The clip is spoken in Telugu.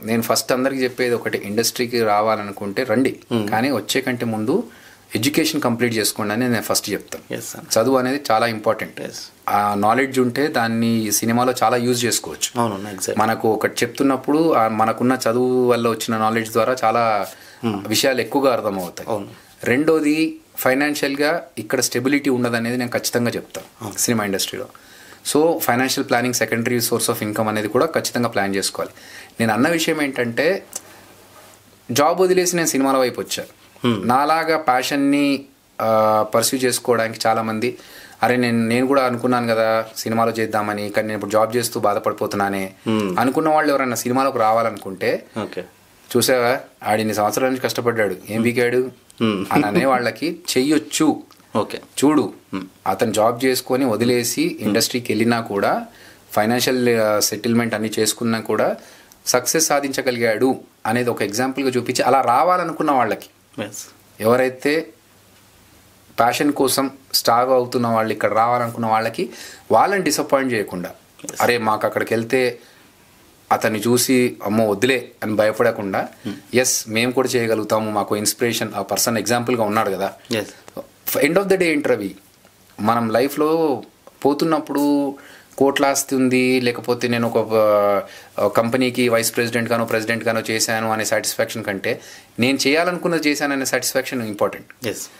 నేను ఫస్ట్ అందరికి చెప్పేది ఒకటి, ఇండస్ట్రీకి రావాలనుకుంటే రండి, కానీ వచ్చే కంటే ముందు ఎడ్యుకేషన్ కంప్లీట్ చేసుకోండి అని నేను ఫస్ట్ చెప్తాను. చదువు అనేది చాలా ఇంపార్టెంట్. ఆ నాలెడ్జ్ ఉంటే దాన్ని సినిమాలో చాలా యూజ్ చేసుకోవచ్చు. మనకు ఒకటి చెప్తున్నప్పుడు మనకున్న చదువు వల్ల వచ్చిన నాలెడ్జ్ ద్వారా చాలా విషయాలు ఎక్కువగా అర్థమవుతాయి. రెండోది, ఫైనాన్షియల్గా ఇక్కడ స్టెబిలిటీ ఉండదనేది నేను ఖచ్చితంగా చెప్తాను సినిమా ఇండస్ట్రీలో. So financial planning secondary source of income అనేది కూడా ఖచ్చితంగా ప్లాన్ చేసుకోవాలి. నేను అన్న విషయం ఏంటంటే, జాబ్ వదిలేసి నేను సినిమాల వైపు వచ్చాను. నాలాగా ప్యాషన్ని పర్స్యూ చేసుకోవడానికి చాలామంది, అరే నేను కూడా అనుకున్నాను కదా సినిమాలో చేద్దామని, కానీ నేను ఇప్పుడు జాబ్ చేస్తూ బాధపడిపోతున్నానే అనుకున్న వాళ్ళు ఎవరైనా సినిమాలోకి రావాలనుకుంటే, చూసావా ఆడిన్ని సంవత్సరాల నుంచి కష్టపడ్డాడు, ఏం బీకాడు అని అనే వాళ్ళకి చెయ్యొచ్చు. చూడు, అతను జాబ్ చేసుకొని వదిలేసి ఇండస్ట్రీకి వెళ్ళినా కూడా, ఫైనాన్షియల్ సెటిల్మెంట్ అన్ని చేసుకున్నా కూడా సక్సెస్ సాధించగలిగాడు అనేది ఒక ఎగ్జాంపుల్గా చూపించి, అలా రావాలనుకున్న వాళ్ళకి, ఎవరైతే ప్యాషన్ కోసం స్టార్ అవుతున్న వాళ్ళు ఇక్కడ రావాలనుకున్న వాళ్ళకి, వాళ్ళని డిసప్పాయింట్ చేయకుండా, అరే మాకు అక్కడికి వెళ్తే అతన్ని చూసి అమ్మో వద్దులే అని భయపడకుండా, ఎస్ మేము కూడా చేయగలుగుతాము, మాకు ఇన్స్పిరేషన్ ఆ పర్సన్ ఎగ్జాంపుల్గా ఉన్నాడు కదా. ఎండ్ ఆఫ్ ద డే ఏంటవి, మనం లైఫ్లో పోతున్నప్పుడు కోట్ల ఆస్తి ఉంది, లేకపోతే నేను ఒక కంపెనీకి వైస్ ప్రెసిడెంట్ గానో చేశాను అనే సాటిస్ఫాక్షన్ కంటే, నేను చేయాలనుకున్నది చేశాననే సాటిస్ఫాక్షన్ ఇంపార్టెంట్.